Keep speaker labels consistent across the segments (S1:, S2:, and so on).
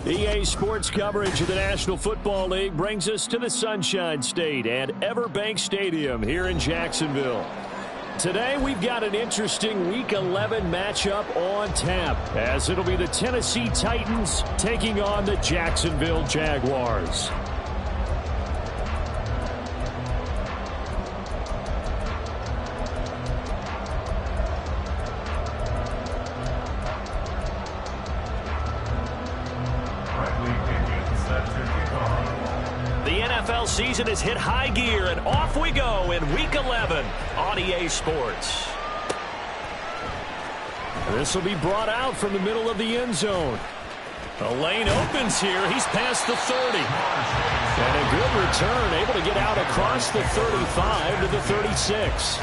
S1: EA Sports coverage of the National Football League brings us to the Sunshine State and Everbank Stadium here in Jacksonville. Today we've got an interesting Week 11 matchup on tap, as it'll be the Tennessee Titans taking on the Jacksonville Jaguars. NFL season has hit high gear, and off we go in Week 11 on EA Sports. This will be brought out from the middle of the end zone. The lane opens here. He's past the 30. And a good return, able to get out across the 35 to the 36.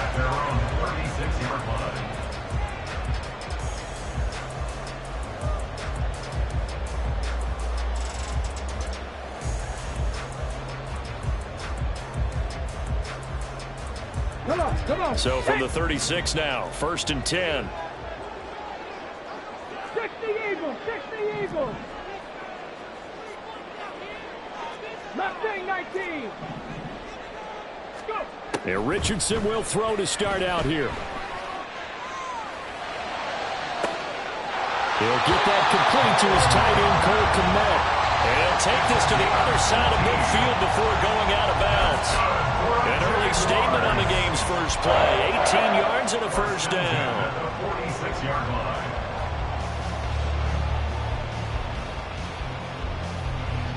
S2: Come on.
S1: So from the 36 now, 1st and 10.
S2: 60 Eagles. Mustang 19. Go.
S1: And Richardson will throw to start out here. He'll get that complete to his tight end, Cole Kmet. And he'll take this to the other side of midfield before going out of bounds. An early statement on the game's first play. 18 yards and a first down.
S3: 46-yard line.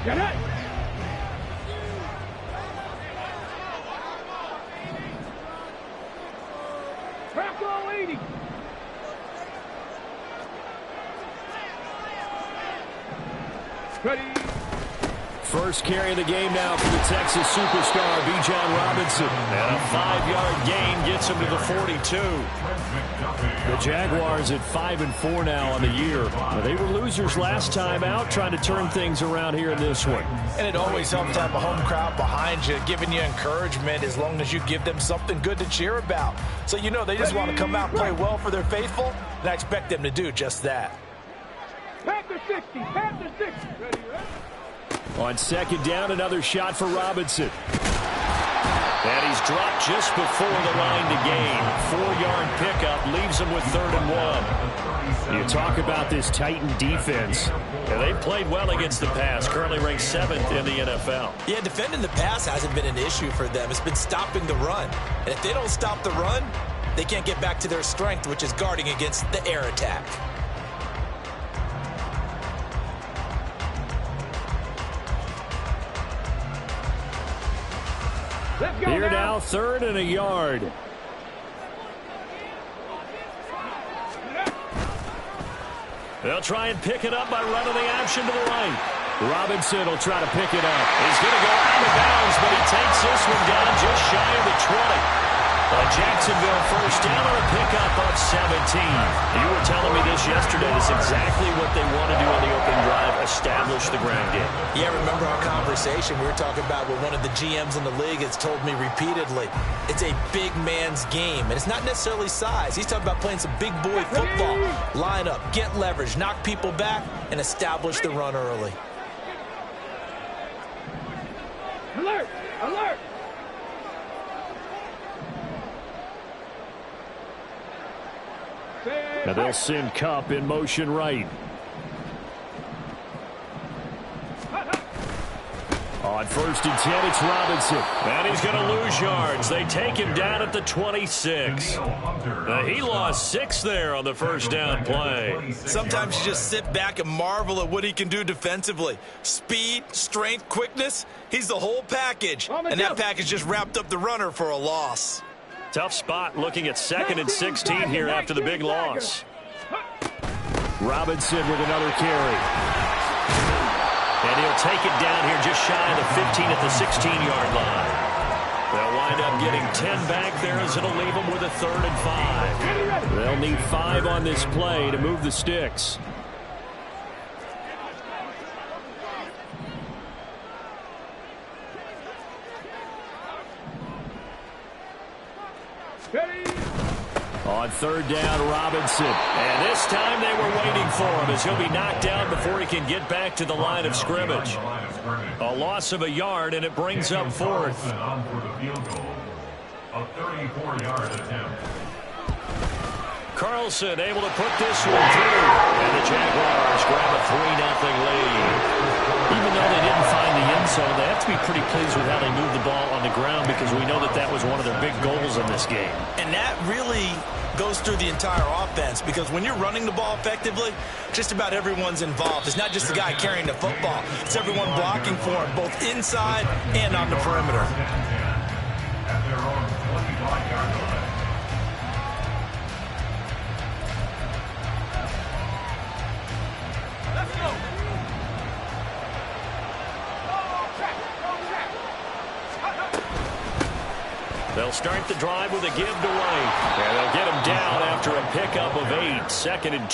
S2: Get it. Crack all 80. Ready.
S1: First carry of the game now for the Texas superstar, Bijan Robinson. And a 5-yard gain gets him to the 42. The Jaguars at 5-4 now on the year. They were losers last time out, trying to turn things around here in this one.
S4: And it always helps to have a home crowd behind you, giving you encouragement as long as you give them something good to cheer about. So you know they just want to come out and play well for their faithful, and I expect them to do just that.
S2: Panther 60. Ready, ready.
S1: On second down, another shot for Robinson. And he's dropped just before the line to gain. 4-yard pickup leaves him with 3rd and 1. You talk about this Titan defense. And they've played well against the pass, currently ranked 7th in the NFL.
S4: Yeah, defending the pass hasn't been an issue for them. It's been stopping the run. And if they don't stop the run, they can't get back to their strength, which is guarding against the air attack.
S1: Here now, 3rd and a yard. They'll try and pick it up by running the action to the right. Robinson will try to pick it up. He's going to go out of bounds, but he takes this one down just shy of the 20. A Jacksonville first down or a pickup of 17. You were telling me this yesterday. This is exactly what they want to do on the opening drive, establish the ground game.
S4: Yeah, remember our conversation we were talking about what one of the GMs in the league has told me repeatedly. It's a big man's game, and it's not necessarily size. He's talking about playing some big boy football. Line up, get leverage, knock people back, and establish the run early.
S2: Alert! Alert!
S1: Now they'll send Kupp in motion right. On 1st and 10, it's Robinson. And he's going to lose yards. They take him down at the 26. He lost 6 there on the first down play.
S4: Sometimes you just sit back and marvel at what he can do defensively. Speed, strength, quickness, he's the whole package. And that package just wrapped up the runner for a loss.
S1: Tough spot looking at 2nd and 16 here after the big loss. Robinson with another carry. And he'll take it down here just shy of the 15 at the 16-yard line. They'll wind up getting 10 back there as it'll leave them with a 3rd and 5. They'll need 5 on this play to move the sticks.
S2: Ready.
S1: On third down, Robinson. And this time they were waiting for him as he'll be knocked down before he can get back to the line of scrimmage. A loss of a yard, and it brings up fourth.
S3: A 34-yard attempt.
S1: Carlson able to put this one through. And the Jaguars grab a 3-0 lead. Even though they didn't find the end zone, they have to be pretty pleased with how they moved the ball on the ground because we know that that was one of their big goals in this game.
S4: And that really goes through the entire offense because when you're running the ball effectively, just about everyone's involved. It's not just the guy carrying the football. It's everyone blocking for him, both inside and on the perimeter.
S3: At their own 25-yard line.
S1: They'll start the drive with a give to White. And they'll get him down after a pickup of 8, 2nd and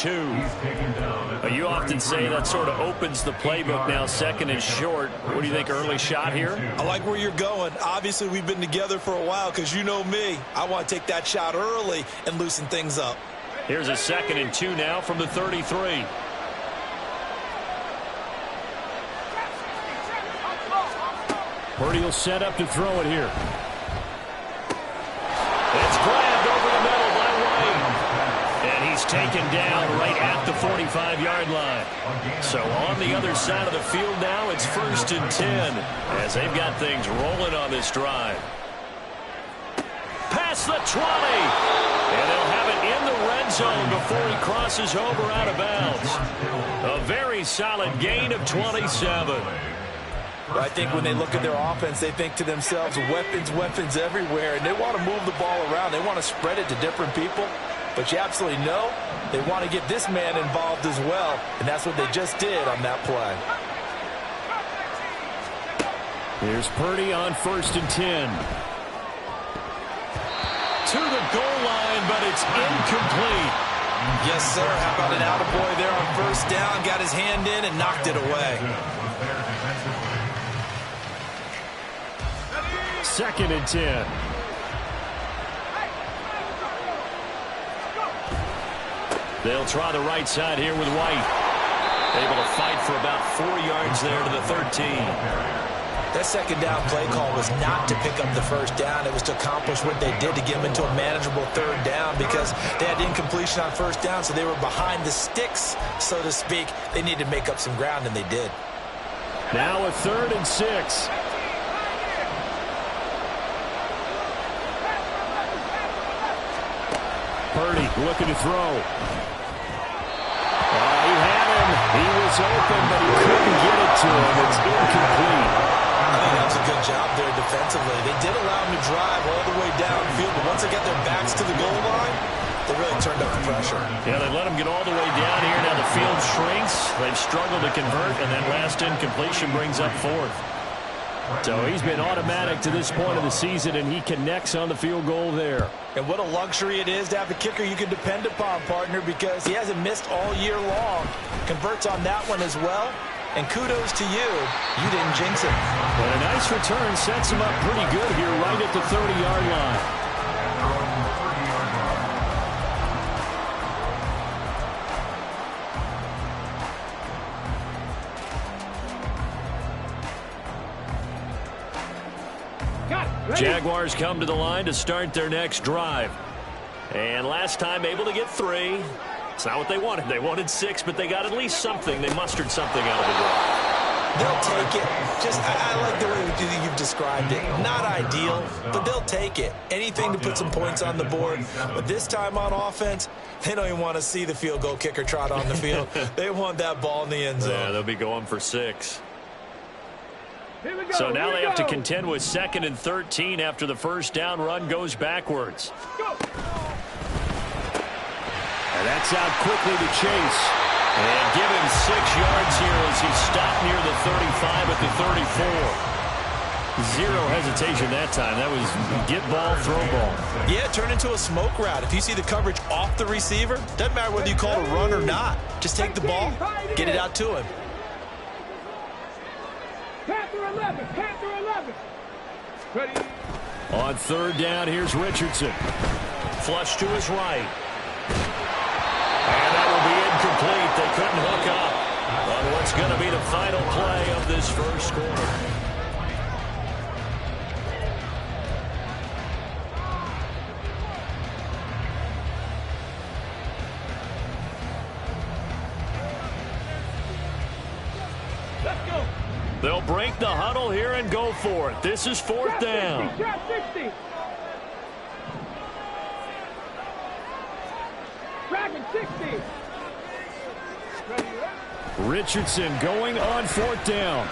S1: 2. You often say that sort of opens the playbook now, 2nd and short. What do you think, early shot here?
S4: I like where you're going. Obviously, we've been together for a while because you know me. I want to take that shot early and loosen things up.
S1: Here's a 2nd and 2 now from the 33. Purdy will set up to throw it here. It's grabbed over the middle by White. And he's taken down right at the 45-yard line. So on the other side of the field now, it's 1st and 10 as they've got things rolling on this drive. Past the 20. And they'll have it in the red zone before he crosses over out of bounds. A very solid gain of 27.
S4: I think when they look at their offense, they think to themselves, weapons everywhere, and they want to move the ball around. They want to spread it to different people, but you absolutely know they want to get this man involved as well, and that's what they just did on that play.
S1: Here's Purdy on 1st and 10. To the goal line, but it's incomplete.
S4: Yes, sir. How about an attaboy there on 1st down, got his hand in and knocked it away.
S1: 2nd and 10. They'll try the right side here with White. Able to fight for about 4 yards there to the 13.
S4: That 2nd down play call was not to pick up the 1st down. It was to accomplish what they did to get them into a manageable 3rd down because they had incompletion on 1st down, so they were behind the sticks, so to speak. They needed to make up some ground, and they did.
S1: Now a 3rd and 6. Purdy looking to throw. He had him. He was open, but he couldn't get it to him. It's incomplete.
S4: I think that was a good job there defensively. They did allow him to drive all the way downfield, but once they got their backs to the goal line, they really turned up the pressure.
S1: Yeah, they let him get all the way down here. Now the field shrinks. They've struggled to convert, and that last incompletion brings up 4th. So he's been automatic to this point of the season, and he connects on the field goal there.
S4: And what a luxury it is to have a kicker you can depend upon, partner, because he hasn't missed all year long. Converts on that one as well. And kudos to you. You didn't jinx it.
S1: And a nice return sets him up pretty good here right at the 30-yard line. Jaguars come to the line to start their next drive. And last time able to get 3. It's not what they wanted. They wanted 6, but they got at least something. They mustered something out of the drive.
S4: They'll take it. I like the way you've described it. Not ideal, but they'll take it. Anything to put some points on the board. But this time on offense, they don't even want to see the field goal kicker trot on the field. They want that ball in the end zone.
S1: Yeah, they'll be going for 6. So now they have to contend with 2nd and 13 after the 1st down run goes backwards. And that's out quickly to Chase. And give him 6 yards here as he stopped near the 35 at the 34. Zero hesitation that time. That was get ball, throw ball.
S4: Yeah, turn into a smoke route. If you see the coverage off the receiver, doesn't matter whether you call it a run or not. Just take the ball, get it out to him.
S2: Panther 11, Panther 11. Ready.
S1: On third down, here's Richardson. Flush to his right. And that will be incomplete. They couldn't hook up on what's going to be the final play of this first quarter. They'll break the huddle here and go for it. This is fourth down.
S2: Shot 60. Dragon 60.
S1: Richardson going on fourth down.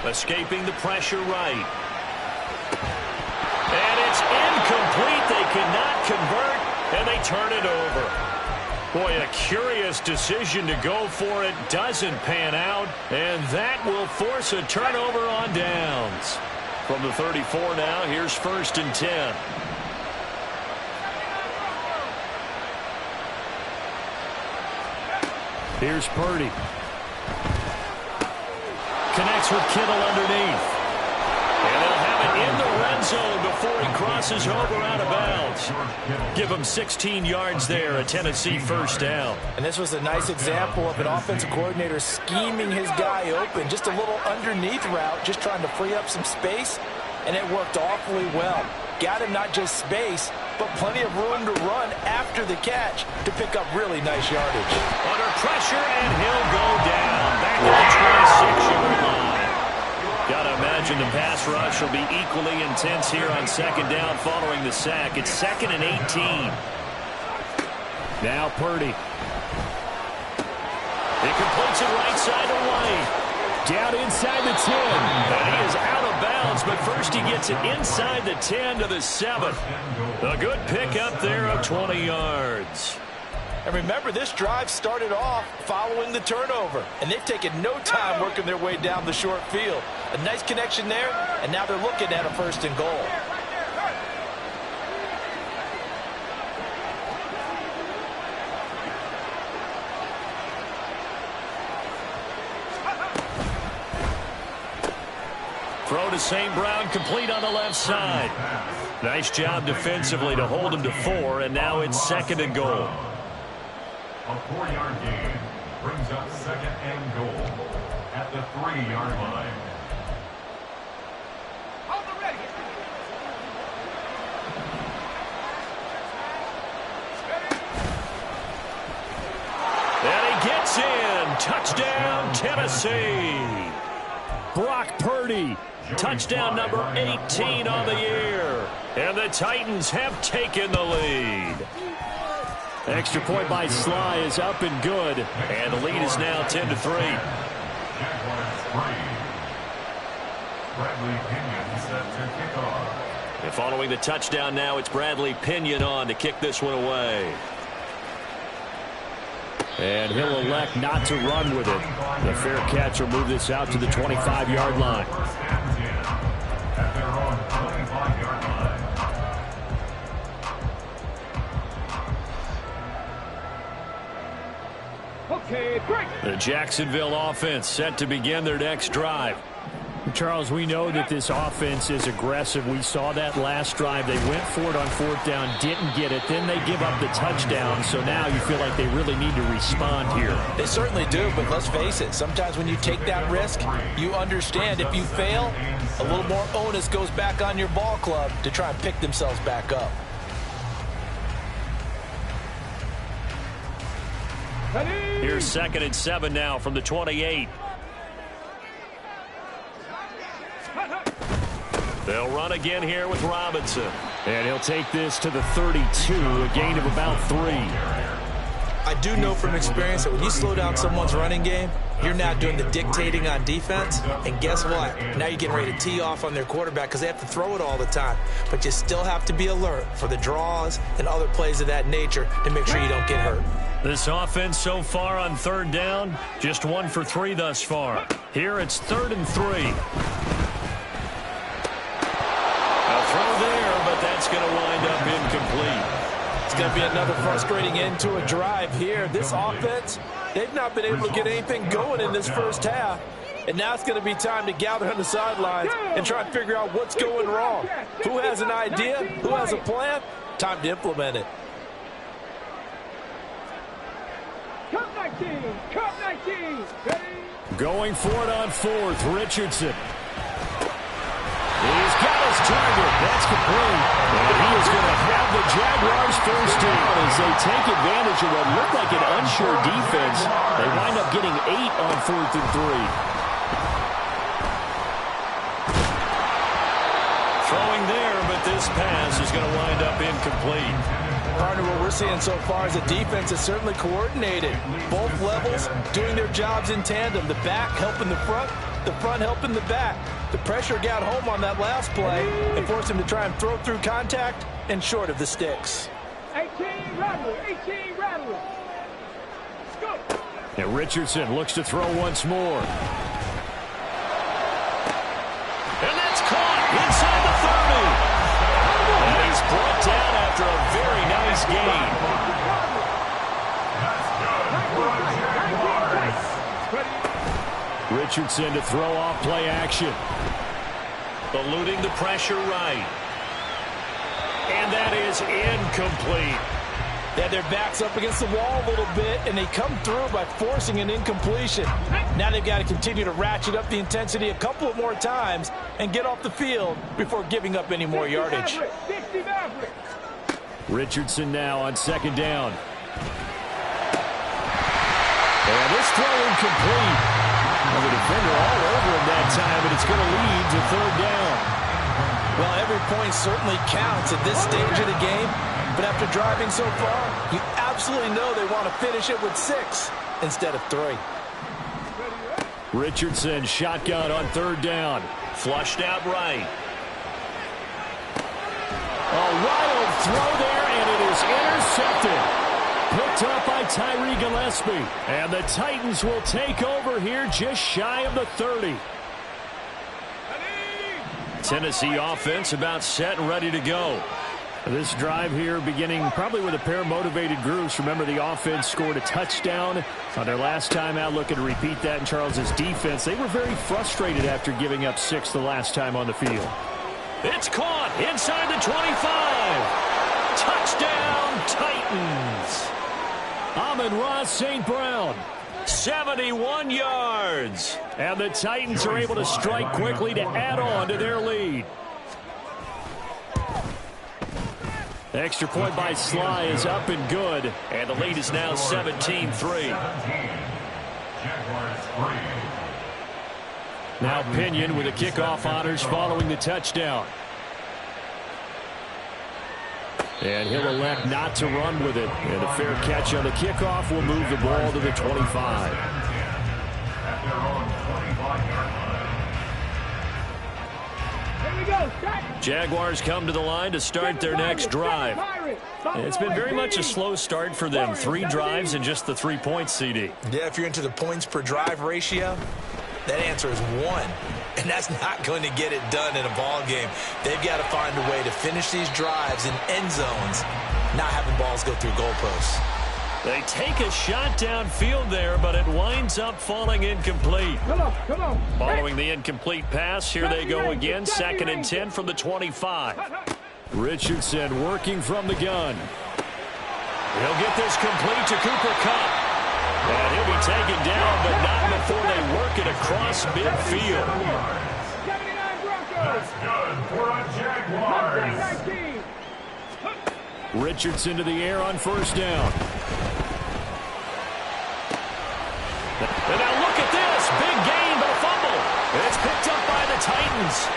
S1: Escaping the pressure right. And it's incomplete. They cannot convert, and they turn it over. Boy, a curious decision to go for it. Doesn't pan out, and that will force a turnover on downs. From the 34 now, here's first and 10. Here's Purdy. Connects with Kittle underneath. And they'll have it in the red zone before he crosses over out of bounds. Give him 16 yards there, a Tennessee first down.
S4: And this was a nice example of an offensive coordinator scheming his guy open. Just a little underneath route, just trying to free up some space, and it worked awfully well. Got him not just space, but plenty of room to run after the catch to pick up really nice yardage.
S1: Under pressure, and he'll go down. Back at the 26-yard line. Got to imagine the pass rush will be equally intense here on second down following the sack. It's 2nd and 18. Now Purdy. He completes it right side to White. Down inside the 10. And he is out of bounds, but first he gets it inside the 10 to the 7. A good pickup there of 20 yards.
S4: And remember, this drive started off following the turnover, and they've taken no time working their way down the short field. A nice connection there, and now they're looking at a first and goal.
S1: Throw to St. Brown, complete on the left side. Nice job defensively to hold him to 4, and now it's 2nd and goal.
S3: A 4-yard gain brings up 2nd and goal at the 3-yard line.
S1: And he gets in. Touchdown, Tennessee. Brock Purdy. Touchdown number 18 on the year. And the Titans have taken the lead. Extra point by Sly is up and good. And the lead is now 10-3.
S3: Jaguars 3. Bradley Pinion set to kick off.
S1: And following the touchdown now, it's Bradley Pinion on to kick this one away. And he'll elect not to run with it. The fair catch will move this out to the 25-yard line.
S3: At their own 25-yard line.
S2: Okay, break.
S1: The Jacksonville offense set to begin their next drive.
S5: Charles, we know that this offense is aggressive. We saw that last drive. They went for it on fourth down, didn't get it. Then they give up the touchdown. So now you feel like they really need to respond here.
S4: They certainly do, but let's face it. Sometimes when you take that risk, you understand if you fail, a little more onus goes back on your ball club to try and pick themselves back up.
S1: Here's 2nd and 7 now from the 28. They'll run again here with Robinson.
S5: And he'll take this to the 32, a gain of about 3.
S4: I do know from experience that when you slow down someone's running game, you're not doing the dictating on defense. And guess what? Now you're getting ready to tee off on their quarterback because they have to throw it all the time. But you still have to be alert for the draws and other plays of that nature to make sure you don't get hurt.
S1: This offense so far on third down, just 1 for 3 thus far. Here it's 3rd and 3. Throw there, but that's going to wind up incomplete.
S4: It's going to be another frustrating end to a drive here. This offense, they've not been able to get anything going in this first half. And now it's going to be time to gather on the sidelines and try and figure out what's going wrong. Who has an idea? Who has a plan? Time to implement it.
S2: Cup 19. Cup 19. Ready?
S5: Going for it on fourth, Richardson. He's got his target. That's complete. And he is going to have the Jaguars first down as they take advantage of what looked like an unsure defense. They wind up getting 8 on 4th and 3. Throwing there, but this pass is going to wind up incomplete.
S4: Partner, what we're seeing so far is the defense is certainly coordinated. Both levels doing their jobs in tandem. The back helping the front helping the back. The pressure got home on that last play and forced him to try and throw through contact and short of the sticks.
S2: 18 rattle. 18 rattle. Let's go.
S5: And Richardson looks to throw once more. And that's caught inside the 30. And he's brought down after a very nice gain. Richardson to throw off play action. Eluding the pressure right. And that is incomplete.
S4: They had their backs up against the wall a little bit, and they come through by forcing an incompletion. Now they've got to continue to ratchet up the intensity a couple of more times and get off the field before giving up any more yardage.
S5: Richardson now on second down. And this throw incomplete. The defender all over him that time, and it's going to lead to third down.
S4: Well, every point certainly counts at this stage of the game, but after driving so far, you absolutely know they want to finish it with 6 instead of 3.
S5: Richardson shotgun on third down.
S1: Flushed out right.
S5: A wild throw there, and it is intercepted. Picked up by Tyree Gillespie. And the Titans will take over here just shy of the 30. Tennessee offense about set and ready to go. This drive here beginning probably with a pair of motivated groups. Remember, the offense scored a touchdown on their last time out. Looking to repeat that in Charles's defense. They were very frustrated after giving up 6 the last time on the field.
S1: It's caught inside the 25. Touchdown, Titans.
S5: Amon-Ra St. Brown.
S1: 71 yards.
S5: And the Titans are able to strike quickly to add on to their lead. Extra point by Sly is up and good.
S1: And the lead is now 17-3.
S5: Now Pinion with the kickoff honors following the touchdown. And he'll elect not to run with it. And a fair catch on the kickoff will move the ball to the 25. Jaguars come to the line to start their next drive. It's been very much a slow start for them. 3 drives and just the 3 points, CD.
S4: Yeah, if you're into the points per drive ratio, that answer is 1. And that's not going to get it done in a ball game. They've got to find a way to finish these drives in end zones, not having balls go through goalposts.
S1: They take a shot downfield there, but it winds up falling incomplete.
S2: Come on.
S1: Following the incomplete pass, here they go again. 2nd and 10 from the 25.
S5: Richardson working from the gun.
S1: He'll get this complete to Cooper Kupp. And he'll be taken down, but not before they work it across midfield.
S2: 79 Broncos.
S3: That's good for a Jaguars.
S2: 19.
S5: Richardson to the air on first down.
S1: And now look at this. Big gain, but a fumble. It's picked up by the Titans.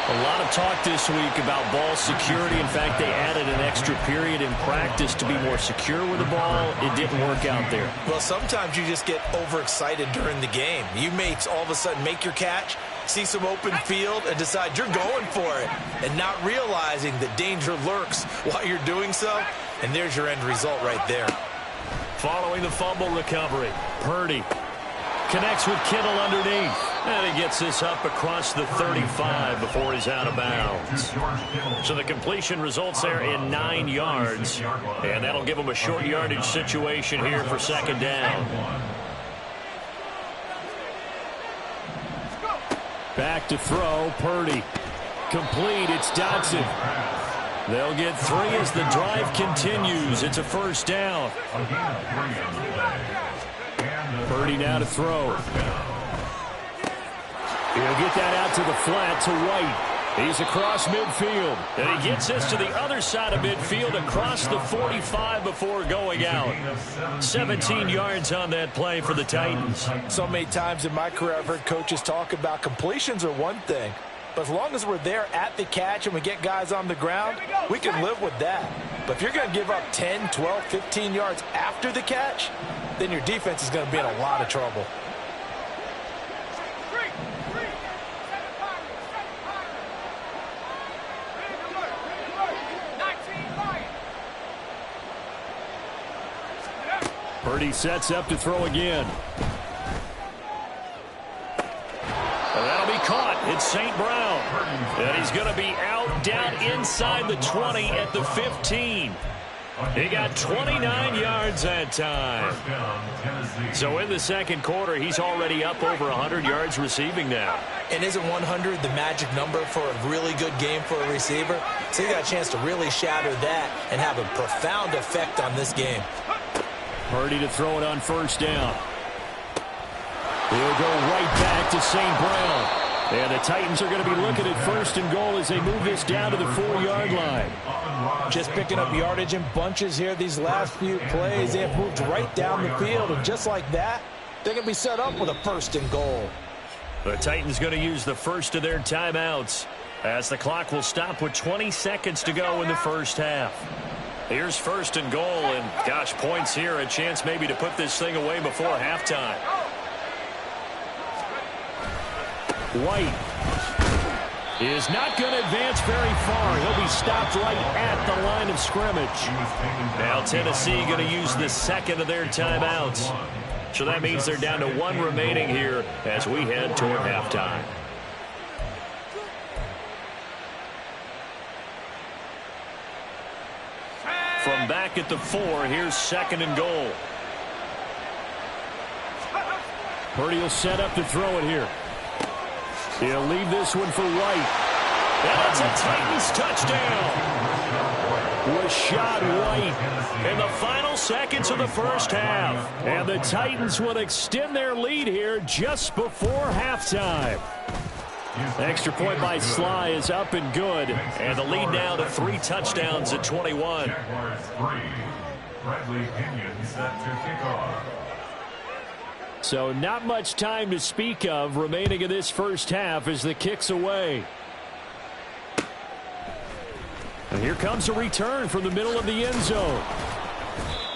S1: A lot of talk this week about ball security. In fact, they added an extra period in practice to be more secure with the ball. It didn't work out there.
S4: Well, sometimes you just get overexcited during the game. You may all of a sudden make your catch, see some open field, and decide you're going for it, and not realizing that danger lurks while you're doing so. And there's your end result right there.
S1: Following the fumble recovery, Purdy connects with Kittle underneath. And he gets this up across the 35 before he's out of bounds. So the completion results there in 9 yards. And that'll give him a short yardage situation here for 2nd down.
S5: Back to throw, Purdy. Complete, it's Dotson. They'll get 3 as the drive continues. It's a first down. Purdy now to throw. He'll get that out to the flat to White. He's across midfield. And he gets this to the other side of midfield across the 45 before going out. 17 yards on that play for the Titans.
S4: So many times in my career I've heard coaches talk about completions are one thing. But as long as we're there at the catch and we get guys on the ground, we can live with that. But if you're going to give up 10, 12, 15 yards after the catch, then your defense is going to be in a lot of trouble.
S5: Purdy sets up to throw again. And that'll be caught. It's St. Brown. And he's going to be out down inside the 20 at the 15. He got 29 yards that time. So in the second quarter, he's already up over 100 yards receiving now.
S4: And isn't 100 the magic number for a really good game for a receiver? So he got a chance to really shatter that and have a profound effect on this game.
S5: Purdy to throw it on first down. He'll go right back to St. Brown. And the Titans are going to be looking at first and goal as they move this down to the 4-yard line.
S4: Just picking up yardage in bunches here these last few plays. They have moved right down the field, and just like that, they're going to be set up with a first and goal.
S5: The Titans going to use the first of their timeouts as the clock will stop with 20 seconds to go in the first half. Here's first and goal, and gosh, points here, a chance maybe to put this thing away before halftime. White is not going to advance very far. He'll be stopped right at the line of scrimmage. Now Tennessee going to use the second of their timeouts. So that means they're down to 1 remaining here as we head toward halftime. From back at the 4, here's second and goal. Purdy will set up to throw it here. He'll leave this one for White. And it's a Titans touchdown. Rashad White in the final seconds of the first half. And the Titans will extend their lead here just before halftime. Extra point by Sly is up and good. And the lead now to 3 touchdowns at 21.
S3: Jaguars 3. Bradley Pinion set to kick off.
S5: So not much time to speak of remaining in this first half as the kick's away. And here comes a return from the middle of the end zone.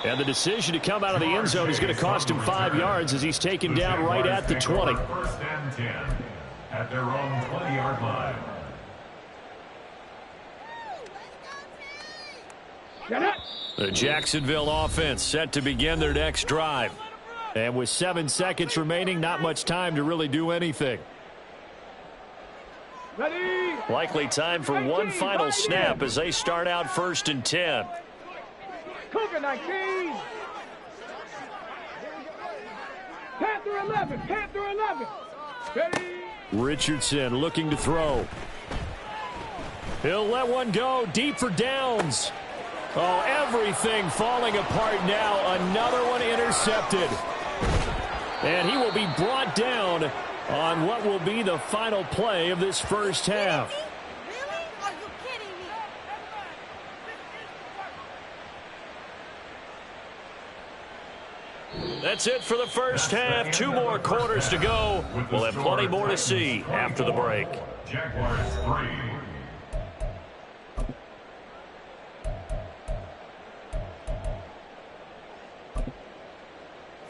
S5: And the decision to come out of the end zone is going to cost him 5 yards as he's taken down right at the 20.
S3: First and 10 at their own 20-yard line.
S5: The Jacksonville offense set to begin their next drive. And with 7 seconds remaining, not much time to really do anything.
S2: Ready.
S5: Likely time for one final snap as they start out first and 10.
S2: Cougar 19. Panther 11. Panther 11. Ready.
S5: Richardson looking to throw. He'll let one go deep for downs. Oh, everything falling apart now. Another one intercepted. And he will be brought down on what will be the final play of this first half.
S6: Really? Are you kidding me?
S5: That's it for the first half. 2 more quarters to go. We'll have plenty more to see after the break.
S3: Jaguars 3.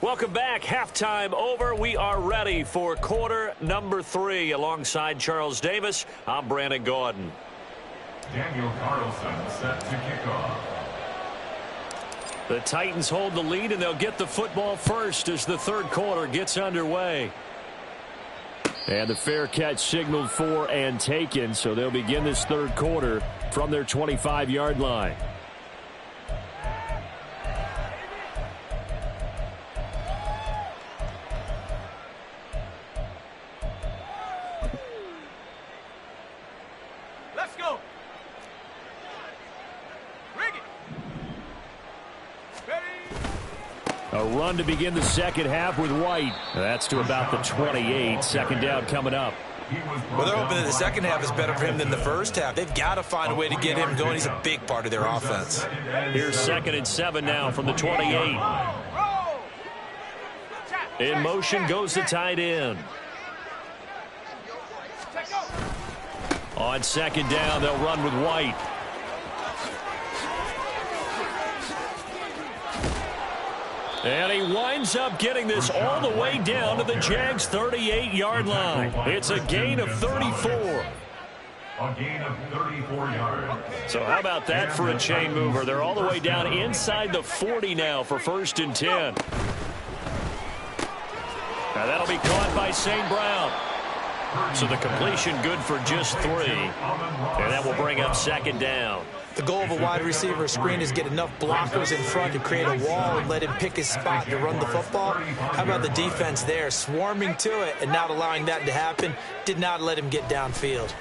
S5: Welcome back. Halftime over. We are ready for quarter number 3. Alongside Charles Davis, I'm Brandon Gaudin.
S3: Daniel Carlson set to kick off.
S5: The Titans hold the lead, and they'll get the football first as the third quarter gets underway. And the fair catch signaled for and taken, so they'll begin this third quarter from their 25-yard line. run to begin the second half with White. That's to about the 28. Second down coming up.
S4: Well, they're hoping that the second half is better for him than the first half. They've got to find a way to get him going. He's a big part of their offense.
S5: Here's 2nd and 7 now from the 28. In motion goes the tight end. On second down, they'll run with White. And he winds up getting this all the way down to the Jags' 38-yard line. It's a gain of 34.
S3: A gain of 34 yards.
S5: So how about that for a chain mover? They're all the way down inside the 40 now for 1st and 10. Now that'll be caught by St. Brown. So the completion good for just 3. And that will bring up 2nd down.
S4: The goal of a wide receiver screen is get enough blockers in front to create a wall and let him pick his spot to run the football. How about the defense there, swarming to it and not allowing that to happen? Did not let him get downfield.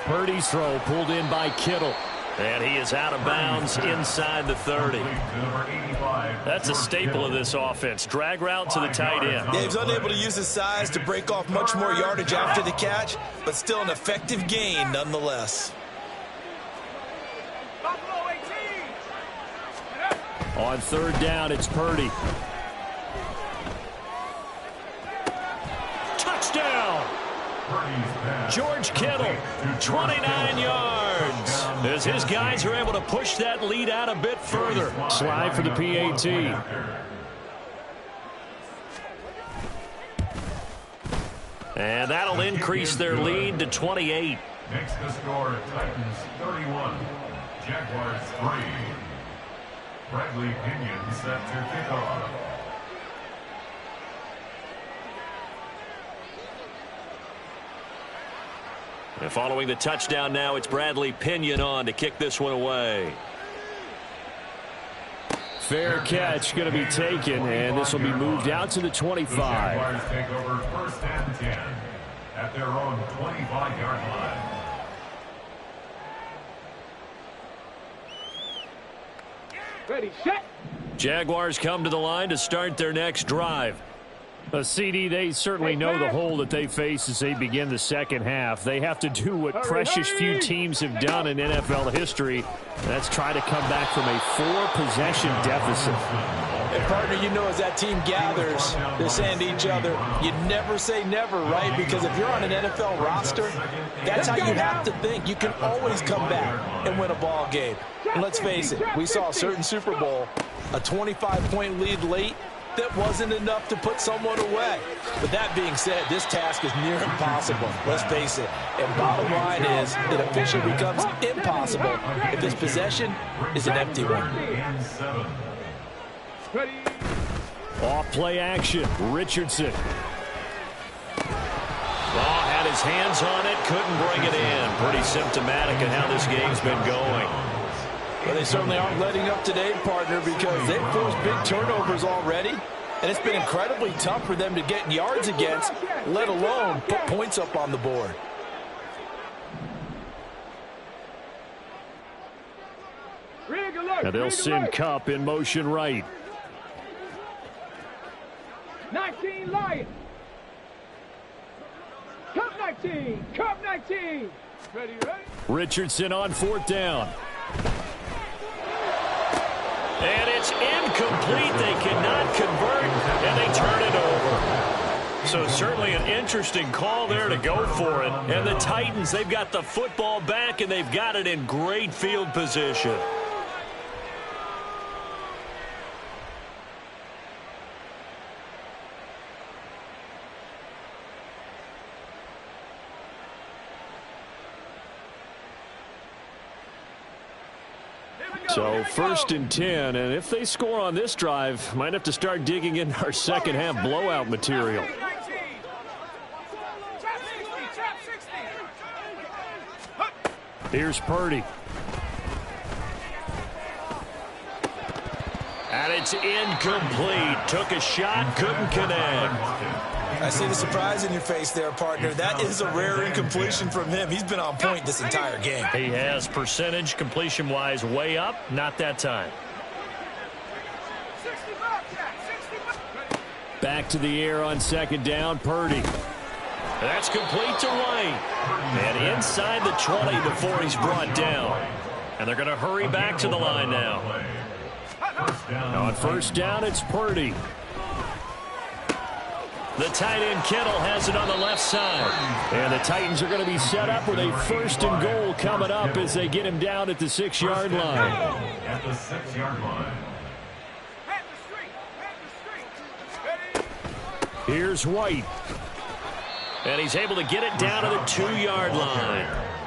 S5: Purdy's throw pulled in by Kittle. And he is out of bounds inside the 30. That's a staple of this offense. Drag route to the tight end.
S4: Yeah, he was unable to use his size to break off much more yardage after the catch, but still an effective gain nonetheless.
S5: On 3rd down, it's Purdy. Touchdown! George Kittle, 29 yards. As his guys are able to push that lead out a bit further. Slide for the PAT. And that'll increase their lead to 28.
S3: Makes the score Titans 31, Jaguars 3. Bradley Pinion set to kick off.
S5: And following the touchdown now, it's Bradley Pinion on to kick this one away. Fair catch going to be taken, and this will be moved out to the 25.
S3: The Jaguars take over 1st and 10 at their own 25-yard line.
S2: Ready, set.
S5: Jaguars come to the line to start their next drive. CD, they certainly know the hole that they face as they begin the second half. They have to do what precious few teams have done in NFL history. That's try to come back from a 4-possession deficit.
S4: And, partner, you know as that team gathers, they're saying to each other, you never say never, right? Because if you're on an NFL roster, that's how you have to think. You can always come back and win a ball game. And let's face it, we saw a certain Super Bowl, a 25-point lead late, that wasn't enough to put someone away. But that being said, this task is near impossible. Let's face it. And bottom line is, it officially becomes impossible if this possession is an empty one.
S5: Off play action. Richardson. Had his hands on it, couldn't bring it in. Pretty symptomatic of how this game's been going.
S4: Well, they certainly aren't letting up today, partner, because they've forced big turnovers already, and it's been incredibly tough for them to get yards against, let alone put points up on the board.
S5: Now they'll send Cup in motion right.
S2: 19 Lions. Cup 19. Cup 19. Ready, ready.
S5: Richardson on 4th down. And it's incomplete. They cannot convert, and they turn it over. So certainly an interesting call there to go for it. And the Titans, they've got the football back, and they've got it in great field position. So 1st and 10, and if they score on this drive, might have to start digging in our second half blowout material. Here's Purdy. And it's incomplete. Took a shot, couldn't connect.
S4: I see the surprise in your face there, partner. That is a rare incompletion from him. He's been on point this entire game.
S5: He has percentage completion-wise way up. Not that time. back to the air on second down. Purdy. That's complete to White. And inside the 20 before he's brought down. And they're going to hurry back to the line now. On first down, it's Purdy. The tight end Kittle has it on the left side. And the Titans are going to be set up with a first and goal coming up as they get him down at the 6-yard line.
S3: At the 6-yard line.
S5: Here's White. And he's able to get it down to the 2-yard line.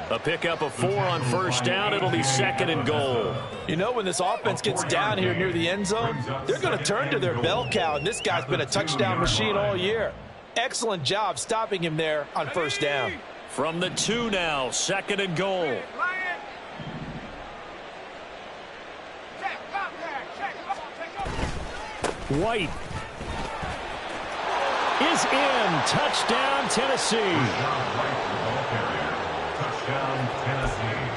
S5: A pickup of 4 on first down. It'll be second and goal.
S4: You know, when this offense gets down here near the end zone, they're going to turn to their bell cow, and this guy's been a touchdown machine all year. Excellent job stopping him there on first down.
S5: From the 2 now, second and goal. White is in. Touchdown, Tennessee.
S3: Touchdown, Tennessee.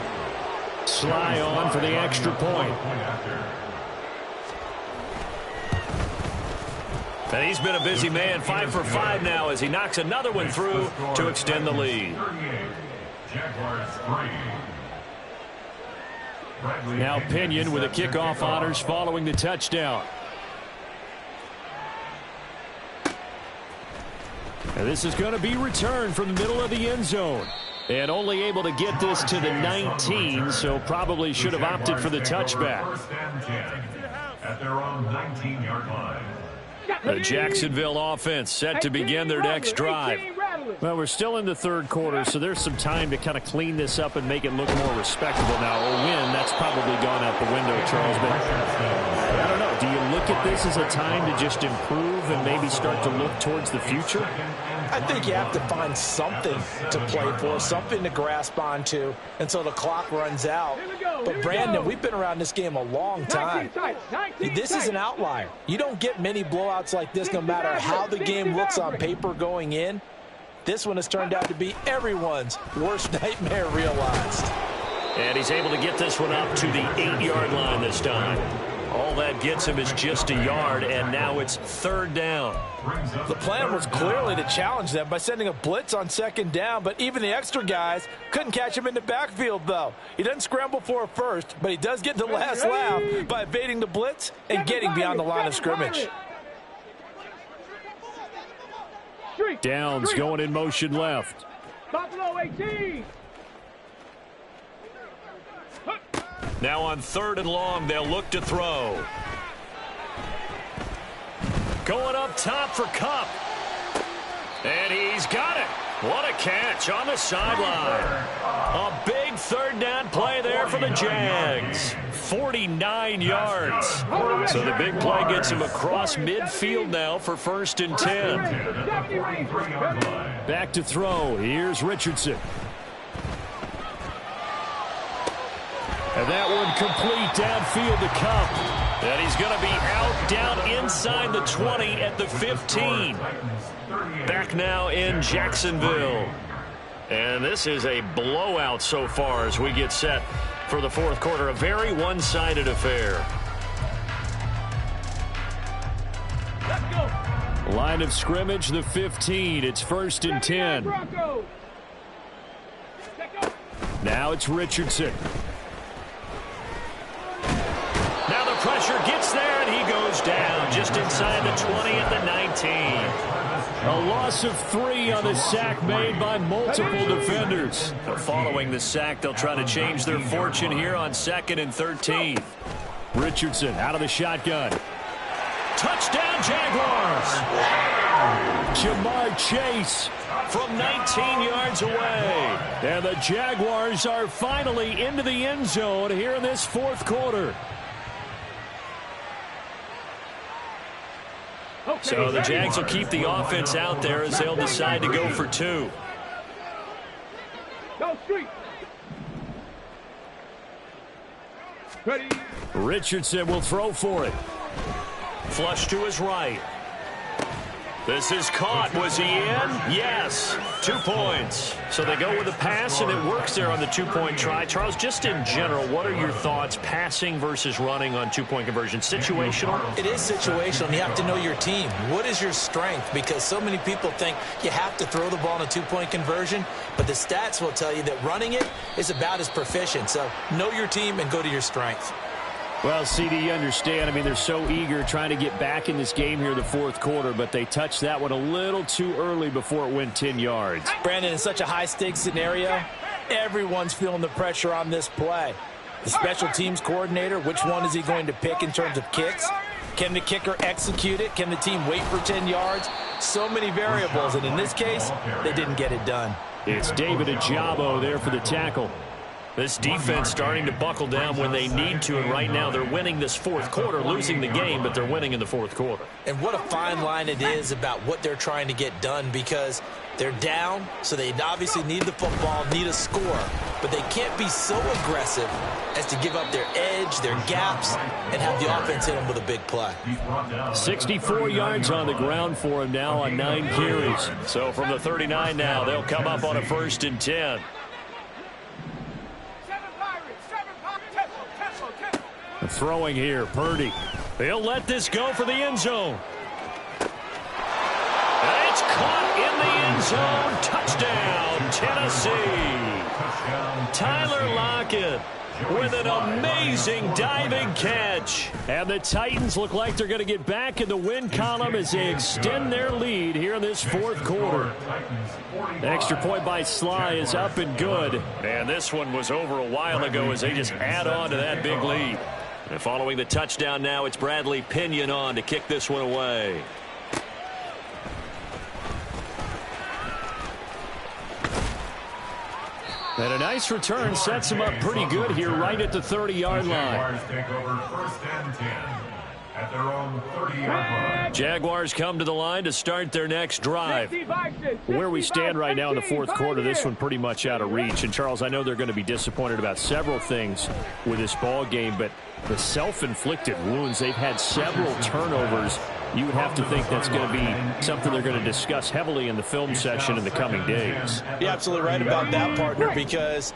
S5: Sly on for the extra point. And he's been a busy man, 5 for 5 now as he knocks another one through to extend the lead.
S3: Jaguars 3.
S5: Now Pinion with the kickoff honors following the touchdown. And this is going to be returned from the middle of the end zone. And only able to get this to the 19, so probably should have opted for the touchback.
S3: First and 10 at their own 19-yard line.
S5: The Jacksonville offense set to begin their next drive. Well, we're still in the third quarter, so there's some time to kind of clean this up and make it look more respectable. Now, a win, that's probably gone out the window, Charles. But I don't know. Do you look at this as a time to just improve and maybe start to look towards the future?
S4: I think you have to find something to play for, something to grasp onto until the clock runs out. But, Brandon, we've been around this game a long time. This is an outlier. You don't get many blowouts like this no matter how the game looks on paper going in. This one has turned out to be everyone's worst nightmare realized.
S5: And he's able to get this one up to the 8-yard line this time. All that gets him is just a yard, and now it's third down.
S4: The plan was clearly to challenge them by sending a blitz on second down, but even the extra guys couldn't catch him in the backfield, though. He doesn't scramble for a first, but he does get the last laugh by evading the blitz and getting beyond the line of scrimmage.
S5: Downs going in motion left.
S2: Buffalo 18.
S5: Now on third and long, they'll look to throw. Going up top for Kupp. And he's got it. What a catch on the sideline. A big third down play there for the Jags. 49 yards. So the big play gets him across midfield now for first and 10. Back to throw. Here's Richardson. And that one complete downfield to Kupp. And he's going to be out down inside the 20 at the 15. Back now in Jacksonville. And this is a blowout so far as we get set for the fourth quarter. A very one-sided affair.
S2: Let's go.
S5: Line of scrimmage, the 15. It's first and 10. Now it's Richardson. Now the pressure gets there, and he goes down just inside the 20 at the 19. A loss of 3 on the sack made by multiple defenders. Following the sack, they'll try to change their fortune here on 2nd and 13. Richardson out of the shotgun. Touchdown, Jaguars! Jamar Chase from 19 yards away. And the Jaguars are finally into the end zone here in this fourth quarter. So the Jags will keep the offense out there as they'll decide to go for 2.
S2: Go street. Ready.
S5: Richardson will throw for it. Flush to his right.
S1: This is caught. Was he in? Yes. 2 points. So they go with a pass, and it works there on the two-point try. Charles, just in general, what are your thoughts passing versus running on two-point conversion? Situational?
S4: It is situational, and you have to know your team. What is your strength? Because so many people think you have to throw the ball in a two-point conversion, but the stats will tell you that running it is about as proficient. So know your team and go to your strength.
S5: Well, CD, you understand. I mean, they're so eager trying to get back in this game here in the fourth quarter, but they touched that one a little too early before it went 10 yards.
S4: Brandon, in such a high-stakes scenario, everyone's feeling the pressure on this play. The special teams coordinator, which one is he going to pick in terms of kicks? Can the kicker execute it? Can the team wait for 10 yards? So many variables, and in this case, they didn't get it done.
S5: It's David Ajabo there for the tackle.
S1: This defense starting to buckle down when they need to, and right now they're winning this fourth quarter, losing the game, but they're winning in the fourth quarter.
S4: And what a fine line it is about what they're trying to get done, because they're down, so they obviously need the football, need a score, but they can't be so aggressive as to give up their edge, their gaps, and have the offense hit them with a big play.
S5: 64 yards on the ground for him now on 9 carries.
S1: So from the 39 now, they'll come up on a 1st and 10.
S5: Throwing here, Purdy.
S1: They'll let this go for the end zone. And it's caught in the end zone. Touchdown, Tennessee. Tyler Lockett with an amazing diving catch.
S5: And the Titans look like they're going to get back in the win column as they extend their lead here in this fourth quarter. The extra point by Sly is up and good.
S1: And this one was over a while ago as they just add on to that big lead. And following the touchdown now, it's Bradley Pinion on to kick this one away.
S5: And a nice return sets him up pretty good here right at the 30-yard line.
S3: Take over 1st and 10 at their own 30-yard line.
S1: Jaguars come to the line to start their next drive.
S5: Where we stand right now in the fourth quarter, this one pretty much out of reach. And, Charles, I know they're going to be disappointed about several things with this ball game, but the self-inflicted wounds, they've had several turnovers. You would have to think that's going to be something they're going to discuss heavily in the film session in the coming days.
S4: You're absolutely right about that, partner, because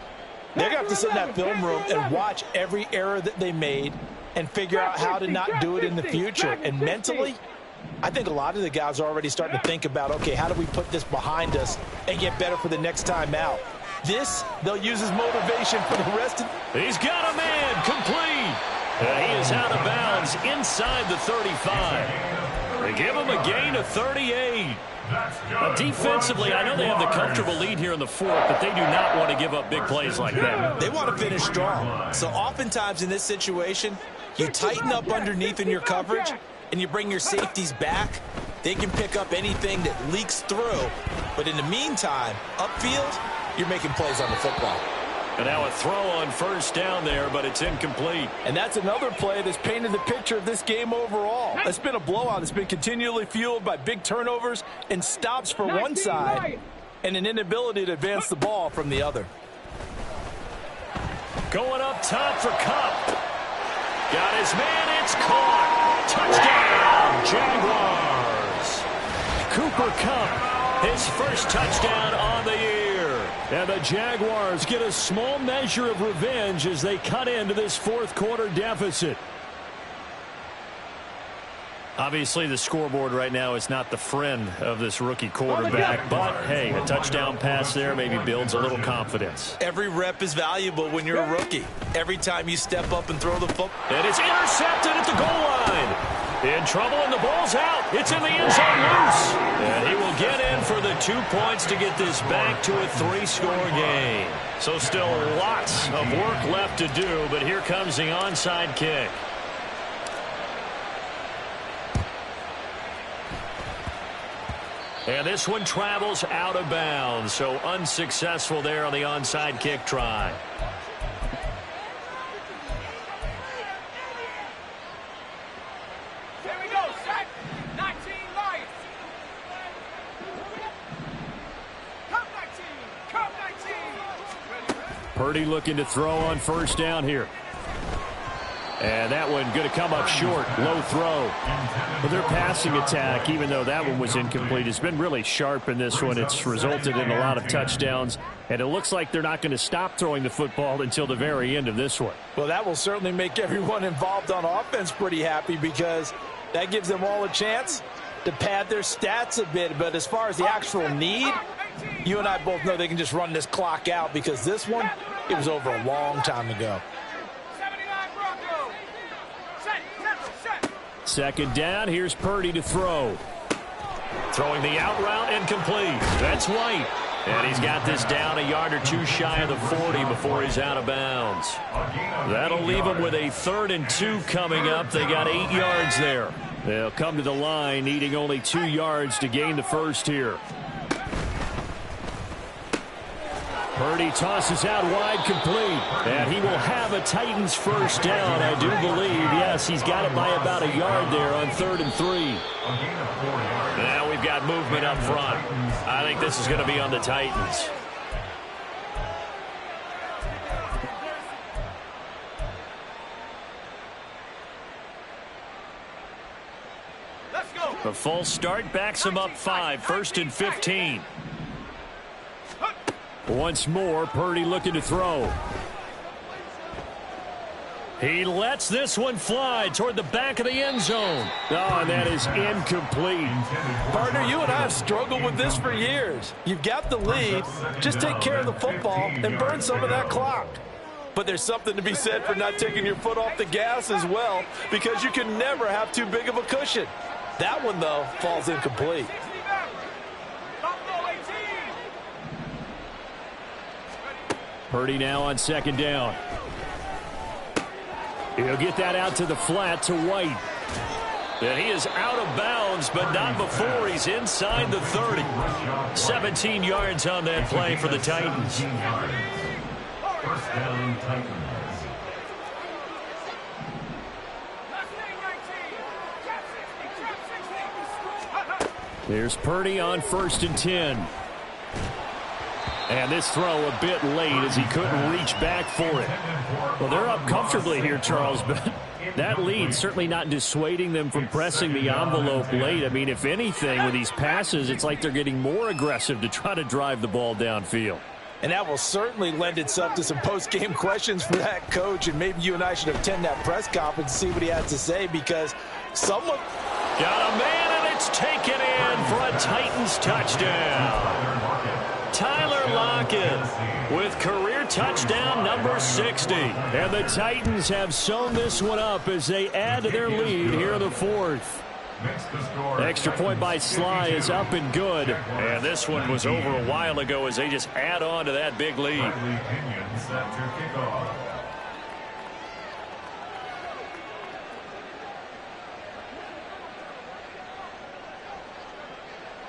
S4: they're going to have to sit in that film room and watch every error that they made and figure out how to not do it in the future. And mentally, I think a lot of the guys are already starting to think about, okay, how do we put this behind us and get better for the next time out? This, they'll use as motivation for the rest of it.
S1: He's got a man complete. He is out of bounds inside the 35. They give him a gain of 38. Defensively, I know they have the comfortable lead here in the fourth, but they do not want to give up big plays like that.
S4: They want to finish strong. So oftentimes in this situation, you tighten up underneath in your coverage, and you bring your safeties back. They can pick up anything that leaks through. But in the meantime, upfield, you're making plays on the football.
S1: And now a throw on 1st down there, but it's incomplete.
S7: And that's another play that's painted the picture of this game overall. It's been a blowout. It's been continually fueled by big turnovers and stops for one side and an inability to advance the ball from the other.
S1: Going up top for Kupp. Got his man. It's caught. Touchdown, Jaguars.
S5: Cooper Kupp,
S1: his first touchdown on the year.
S5: And the Jaguars get a small measure of revenge as they cut into this fourth quarter deficit.
S1: Obviously, the scoreboard right now is not the friend of this rookie quarterback, but, hey, a touchdown pass there maybe builds a little confidence.
S4: Every rep is valuable when you're a rookie. Every time you step up and throw the football.
S1: And it's intercepted at the goal line. In trouble, and the ball's out. It's in the end zone loose. And he will get in for the 2 points to get this back to a 3-score game. So still lots of work left to do, but here comes the onside kick. And this one travels out of bounds, so unsuccessful there on the onside kick try.
S2: Here we go, set. 19 Lions. Come 19. Come 19.
S5: Purdy looking to throw on 1st down here. And that one going to come up short. Low throw. But their passing attack, even though that one was incomplete, has been really sharp in this one. It's resulted in a lot of touchdowns. And it looks like they're not going to stop throwing the football until the very end of this one.
S7: Well, that will certainly make everyone involved on offense pretty happy, because that gives them all a chance to pad their stats a bit. But as far as the actual need, you and I both know they can just run this clock out, because this one, it was over a long time ago.
S5: Second down, here's Purdy to throw.
S1: Throwing the out route, incomplete. That's White. And he's got this down a yard or two shy of the 40 before he's out of bounds. That'll leave them with a 3rd and 2 coming up. They got 8 yards there. They'll come to the line needing only 2 yards to gain the first here. Purdy tosses out wide, complete. And he will have a Titans first down, I do believe. Yes, he's got it by about a yard there on 3rd and 3. Now we've got movement up front. I think this is going to be on the Titans.
S2: Let's go.
S1: The false start backs him up 5, 1st and 15.
S5: Once more, Purdy looking to throw.
S1: He lets this one fly toward the back of the end zone.
S5: Oh, and that is incomplete.
S7: Partner, you and I have struggled with this for years. You've got the lead. Just take care of the football and burn some of that clock. But there's something to be said for not taking your foot off the gas as well, because you can never have too big of a cushion. That one, though, falls incomplete.
S5: Purdy now on 2nd down. He'll get that out to the flat to White.
S1: And he is out of bounds, but not before he's inside the 30. 17 yards on that play for the Titans.
S3: First down, Titans.
S5: There's Purdy on 1st and 10. And this throw a bit late as he couldn't reach back for it. Well, they're up comfortably here, Charles, but that lead certainly not dissuading them from pressing the envelope late. I mean, if anything, with these passes, it's like they're getting more aggressive to try to drive the ball downfield.
S7: And that will certainly lend itself to some post-game questions for that coach, and maybe you and I should attend that press conference and see what he has to say, because someone...
S1: Got a man, and it's taken in for a Titans touchdown. Tyler Lockett with career touchdown number 60.
S5: And the Titans have sewn this one up as they add to their lead here in the 4th. Extra point by Sly is up and good.
S1: And this one was over a while ago as they just add on to that big lead.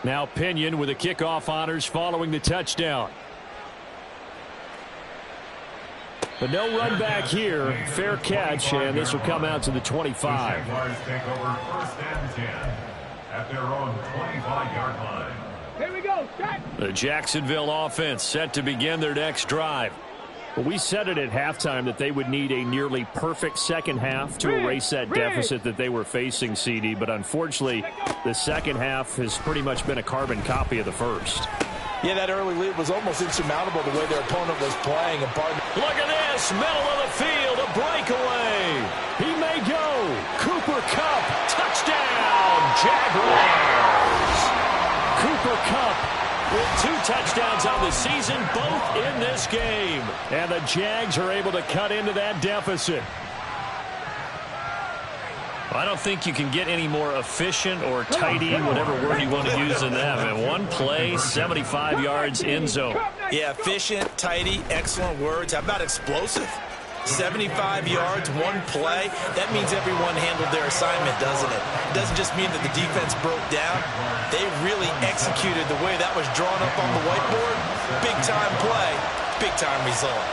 S5: Now Pinion with the kickoff honors following the touchdown. But no run back here. Fair catch, and this will come out to the 25.
S3: Jaguars take over 1st and 10 at their own 25-yard line.
S2: Here we go. Set.
S1: The Jacksonville offense set to begin their next drive.
S5: Well, we said it at halftime that they would need a nearly perfect second half to erase that deficit that they were facing, CD. But unfortunately, the second half has pretty much been a carbon copy of the first.
S7: Yeah, that early lead was almost insurmountable the way their opponent was playing. And
S1: look at this, middle of the field, a breakaway.
S5: He may go. Cooper Kupp,
S1: touchdown, Jaguars.
S5: Cooper Kupp
S1: with 2 touchdowns on the season, both in this game.
S5: And the Jags are able to cut into that deficit.
S1: I don't think you can get any more efficient or tidy, whatever word you want to use in that. And one play, 75 yards in zone.
S4: Yeah, efficient, tidy, excellent words. How about explosive? 75 yards, one play. That means everyone handled their assignment, doesn't it? It doesn't just mean that the defense broke down. They really executed the way that was drawn up on the whiteboard. Big-time play, big-time result.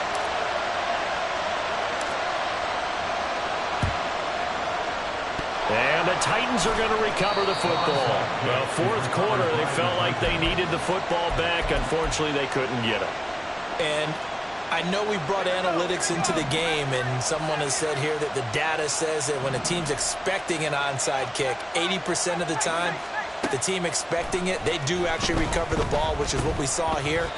S1: And the Titans are going to recover the football. Well, 4th quarter, they felt like they needed the football back. Unfortunately, they couldn't get it.
S7: And
S4: I know we brought analytics into the game, and someone has said here that the data says that when a team's expecting an onside kick, 80% of the time, the team expecting it, they do actually recover the ball, which is what we saw here.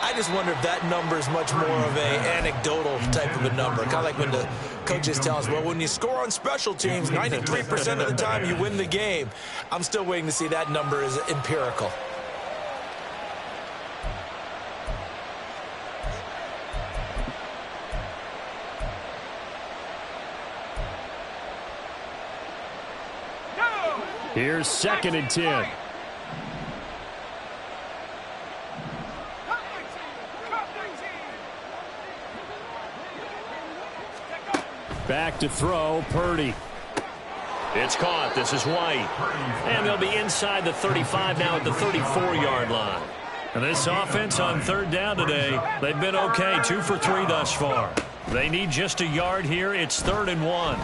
S4: I just wonder if that number is much more of an anecdotal type of a number. Kind of like when the coaches tell us, well, when you score on special teams, 93% of the time you win the game. I'm still waiting to see that number is empirical.
S5: Here's 2nd and 10. Back to throw, Purdy.
S1: It's caught. This is White. And they'll be inside the 35 now at the 34-yard line. And this offense on 3rd down today, they've been okay. 2 for 3 thus far. They need just a yard here. It's 3rd and 1.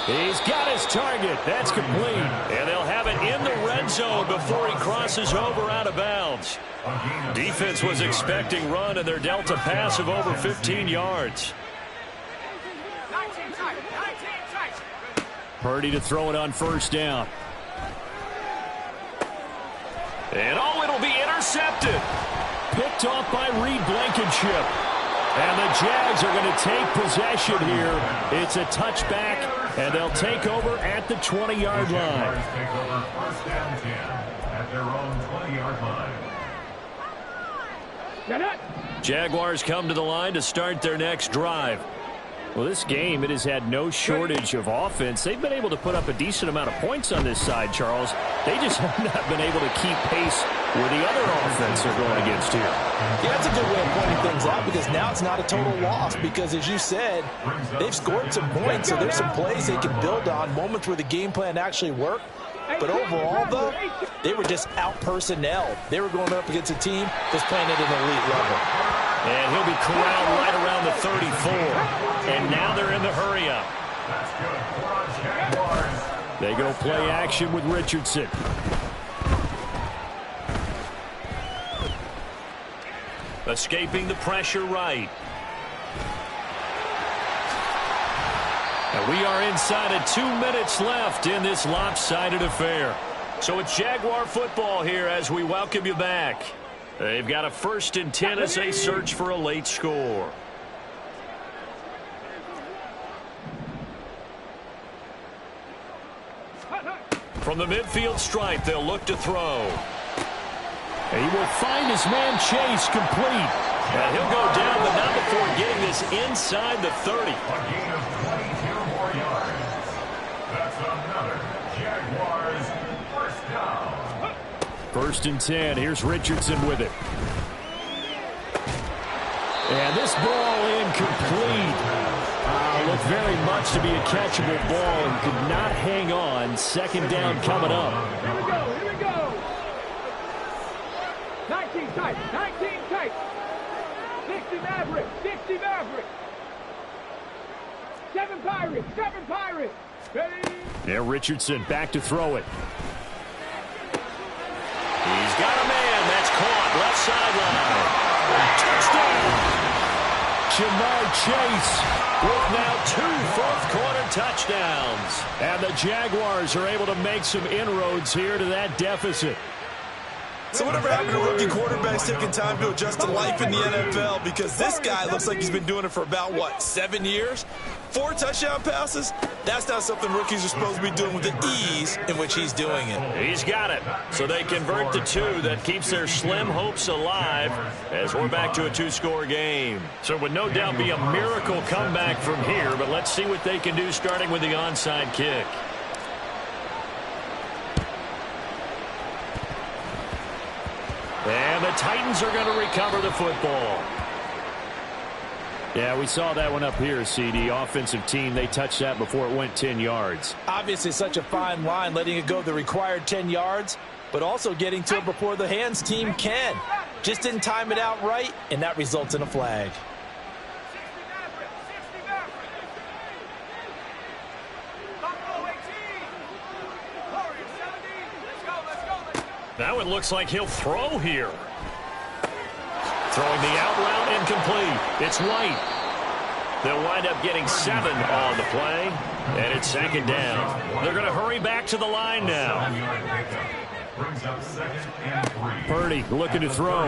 S5: He's got his target. That's complete.
S1: And they'll have it in the red zone before he crosses over out of bounds. Defense was expecting run, and they're dealt a pass of over 15 yards.
S5: Purdy to throw it on 1st down.
S1: And it'll be intercepted.
S5: Picked off by Reed Blankenship. And the Jags are going to take possession here. It's a touchback, and they'll take over at the 20-yard line.
S3: Take over 1st and 10 at their own 20-yard line.
S1: Jaguars come to the line to start their next drive.
S5: Well, this game, it has had no shortage of offense. They've been able to put up a decent amount of points on this side, Charles. They just have not been able to keep pace with the other offense they're going against here.
S4: Yeah, that's a good way of pointing things out, because now it's not a total loss, because as you said, they've scored some points, so there's some plays they can build on, moments where the game plan actually worked. But overall, though, they were just out-personnelled. They were going up against a team that's playing at an elite level.
S1: And he'll be corralled right around the 34. And now they're in the hurry-up.
S5: They go play action with Richardson.
S1: Escaping the pressure right. And we are inside of 2 minutes left in this lopsided affair. So it's Jaguar football here as we welcome you back. They've got a 1st and 10 as they search for a late score. From the midfield stripe, they'll look to throw.
S5: He will find his man Chase complete.
S1: And he'll go down, but not before getting this inside the 30.
S3: A gain of 22 more yards. That's another Jaguars 1st down.
S5: 1st and 10. Here's Richardson with it. And this ball incomplete. Looked very much to be a catchable ball and could not hang on. 2nd down coming up.
S2: Here we go. 19 tight. 60 Maverick. 7 Pirates. Ready?
S5: Yeah, Richardson back to throw it.
S1: He's got a man. That's caught. Left sideline. Touchdown.
S5: Jamar Chase
S1: with now 2 fourth-quarter touchdowns.
S5: And the Jaguars are able to make some inroads here to that deficit.
S7: So whatever happened to rookie quarterbacks taking time to adjust to life in the NFL? Because this guy looks like he's been doing it for about, 7 years? 4 touchdown passes? That's not something rookies are supposed to be doing with the ease in which he's doing it.
S1: He's got it. So they convert the 2. That keeps their slim hopes alive as we're back to a 2-score game. So it would no doubt be a miracle comeback from here, but let's see what they can do starting with the onside kick. And the Titans are going to recover the football.
S5: Yeah, we saw that one up here, CD. Offensive team, they touched that before it went 10 yards.
S4: Obviously such a fine line, letting it go the required 10 yards, but also getting to it before the hands team can. Just didn't time it out right, and that results in a flag.
S1: That one looks like he'll throw here. Throwing the out route incomplete. It's White. They'll wind up getting 7 on the play, and it's second down. They're going to hurry back to the line now. Purdy looking to throw.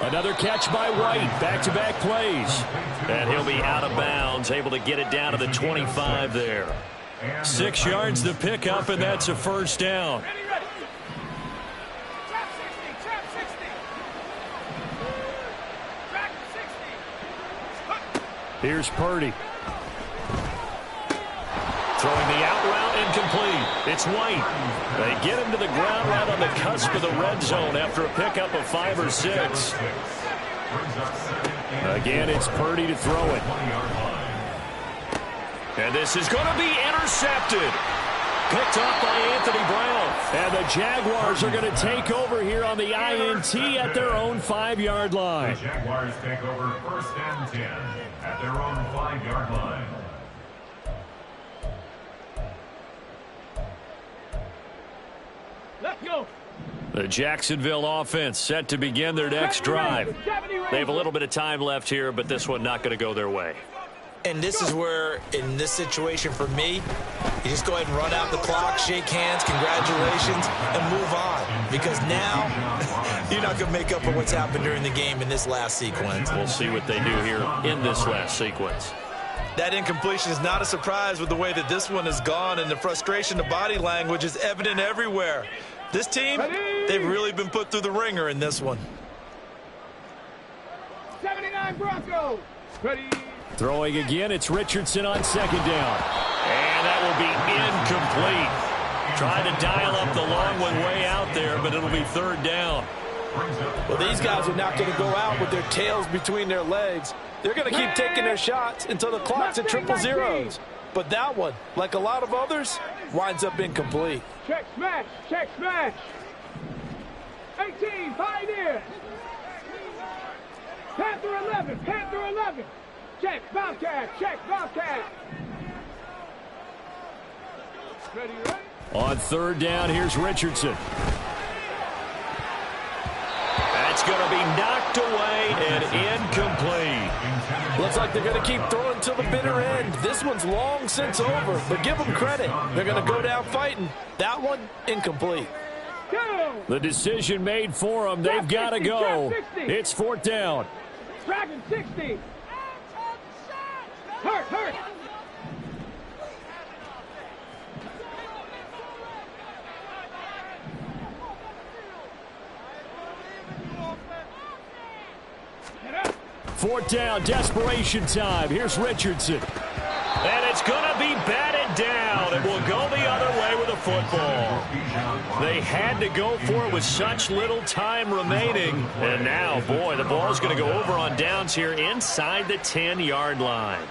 S1: Another catch by White. Back-to-back plays. And he'll be out of bounds, able to get it down to the 25 there. 6 yards to pick up, and that's a first down. Here's Purdy. Throwing the out route incomplete. It's White. They get him to the ground right on the cusp of the red zone after a pickup of 5 or 6. Again, it's Purdy to throw it. And this is going to be intercepted. Picked off by Anthony Brown. And the Jaguars are going to take over here on the INT at their own 5-yard line.
S3: The Jaguars take over 1st and 10 at their own 5-yard line.
S2: Let's go.
S1: The Jacksonville offense set to begin their next drive. They have a little bit of time left here, but this one not going to go their way.
S4: And this is where, in this situation for me, you just go ahead and run out the clock, shake hands, congratulations, and move on. Because now, you're not going to make up for what's happened during the game in this last sequence.
S1: We'll see what they do here in this last sequence.
S7: That incompletion is not a surprise with the way that this one has gone, and the frustration, the body language is evident everywhere. This team, they've really been put through the ringer in this one.
S2: 79 Broncos. Ready.
S1: Throwing again, it's Richardson on second down. And that will be incomplete. Trying to dial up the long one way out there, but it'll be 3rd down.
S7: Well, these guys are not going to go out with their tails between their legs. They're going to keep taking their shots until the clock's at 000. But that one, like a lot of others, winds up incomplete.
S2: Check smash. Check smash. 18 Pioneers. Panther 11. Panther 11. Check Bobcat. Check Bobcat. Ready, ready?
S1: On 3rd down, here's Richardson. That's going to be knocked away and incomplete.
S7: Looks like they're going to keep throwing till the bitter end. This one's long since over, but give them credit. They're going to go down fighting. That one, incomplete.
S1: The decision made for them. They've got to go. It's 4th down.
S2: Dragon 60. Hurt, hurt.
S1: Fourth down, desperation time. Here's Richardson. And it's going to be batted down. It will go the other way with a football. They had to go for it with such little time remaining. And now, boy, the ball's going to go over on downs here inside the 10-yard line.